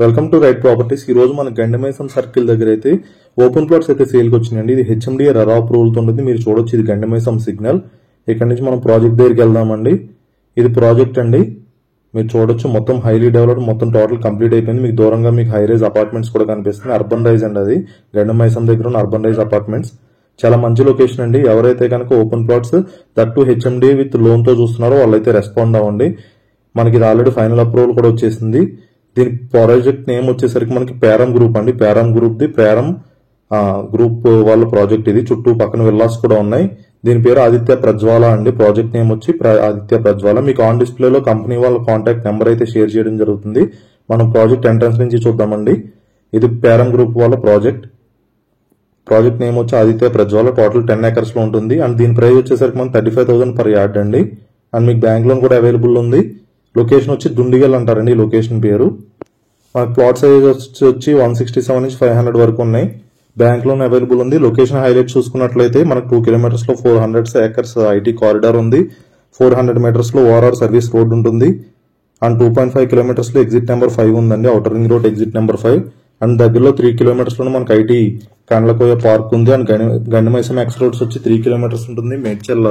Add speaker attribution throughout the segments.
Speaker 1: Welcome to right properties. ఈ రోజు మన గండమైసం సర్కిల్ దగ్గర అయితే ఓపెన్ ప్లాట్స్ అయితే సేల్ కి వచ్చినాయండి. ఇది హెచ్ఎండిఏ రెరా అప్రూవల్ తో ఉంటుంది. మీరు చూడొచ్చు, ఇది గండమైసం సిగ్నల్. ఇక్కడ నుంచి మనం ప్రాజెక్ట్ దగ్గరికి వెళ్దామండి. ఇది ప్రాజెక్ట్ అండి. మీరు చూడొచ్చు, మొత్తం హైలీ డెవలప్డ్, మొత్తం టోటల్ కంప్లీట్ అయిపోయింది. మీకు దూరంగా మీకు హై రైజ్ అపార్ట్మెంట్స్ కూడా కనిపిస్తుంది. అర్బన్ రైజ్ అండి, అది గండమైసం దగ్గర ఉన్న అర్బన్ రైజ్ అపార్ట్మెంట్స్. చాలా మంచి లొకేషన్ అండి. ఎవరైతే కనుక open plots that to HMDA with loan తో చూస్తున్నారో వాళ్ళైతే రెస్పాండ్ అవ్వండి. మనకి ఇది ఆల్రెడీ ఫైనల్ అప్రూవల్ కూడా వచ్చేసింది. దీని ప్రాజెక్ట్ నేమ్ వచ్చేసరికి మనకి పేరం గ్రూప్ అండి. Peram group the Peram group వాళ్ళ ప్రాజెక్ట్ ఇది. చుట్టూ పక్కన విల్లాస్ కూడా ఉన్నాయి. దీని పేరు ఆదిత్య ప్రజ్వాల అండి. ప్రాజెక్ట్ నేమ్ వచ్చి ఆదిత్య ప్రజ్వాల. మీకు ఆన్ డిస్ప్లేలో కంపెనీ వాళ్ళ కాంటాక్ట్ నెంబర్ అయితే షేర్ చేయడం జరుగుతుంది. మనం ప్రాజెక్ట్ ఎంట్రన్స్ నుంచి చూద్దామండి. ఇది పేరం గ్రూప్ వాళ్ళ ప్రాజెక్ట్. ప్రాజెక్ట్ నేమ్ వచ్చి ఆదిత్య ప్రజ్వాల. టోటల్ 10 acres లో ఉంటుంది. అండ్ దీని ప్రైస్ వచ్చేసరికి మనకి 35,000 per yard అండి. అండ్ మీకు బ్యాంక్ లోన్ కూడా అవైలబుల్ ఉంది. లొకేషన్ వచ్చి దుండిగల్ అంటారండి లొకేషన్ పేరు. మన ప్లాట్ సైజ్ వచ్చి 167 నుంచి 500 వరకు ఉన్నాయి. బ్యాంక్ లోన్ అవైలబుల్ ఉంది. లొకేషన్ హైలైట్ చూసుకున్నట్లయితే మనకు 2 kilometers లో 400 acres ఐటీ కారిడార్ ఉంది. 400 meters లో ఓఆర్ఆర్ సర్వీస్ రోడ్ ఉంటుంది. అండ్ 2.5 kilometers లో ఎగ్జిట్ నెంబర్ 5 ఉందండి. Outer ring road exit number 5. And దగ్గరలో 3 kilometers లో మనకి ఐటీ కండ్లకోయ పార్క్ ఉంది. అండ్ గండమైసం ఎక్స్ రోడ్స్ వచ్చి 3 kilometers ఉంటుంది. మేడ్చల్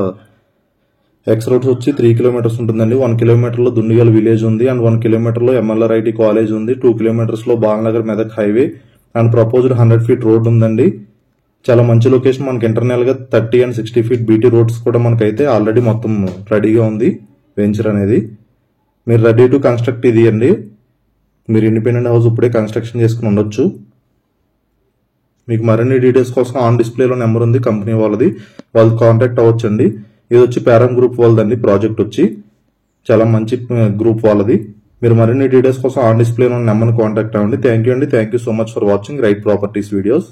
Speaker 1: ఎక్స్ రోడ్స్ వచ్చి 3 kilometers ఉంటుందండి. 1 kilometer లో దుండిగల్ విలేజ్ ఉంది. అండ్ 1 kilometer లో ఎంఎల్ఆర్ ఐటీ కాలేజ్ ఉంది. 2 kilometers లో Balanagar Medak highway and proposed 100 feet road ఉందండి. చాలా మంచి లొకేషన్. మనకి ఇంటర్నల్ గా 30 and 60 feet బీటీ రోడ్స్ కూడా మనకైతే ఆల్రెడీ మొత్తం రెడీగా ఉంది. వెంచర్ అనేది మీరు రెడీ టు కన్స్ట్రక్ట్ ఇది అండి. మీరు ఇండిపెండెంట్ హౌస్ ఇప్పుడే కన్స్ట్రక్షన్ చేసుకుని ఉండొచ్చు. మీకు మరిన్ని డీటెయిల్స్ కోసం ఆన్ డిస్ప్లేలో నెంబర్ ఉంది కంపెనీ వాళ్ళది, వాళ్ళు కాంటాక్ట్ అవ్వచ్చండి. ఇది వచ్చి పేరం గ్రూప్ వాళ్ళదండి. ప్రాజెక్ట్ వచ్చి చాలా మంచి గ్రూప్ వాళ్ళది. మీరు మరిన్ని డీటెయిల్స్ కోసం ఆన్ డిస్ప్లేలో నెంబర్ని కాంటాక్ట్ అవ్వండి. థ్యాంక్ యూ అండి. Thank you so much for watching right properties videos.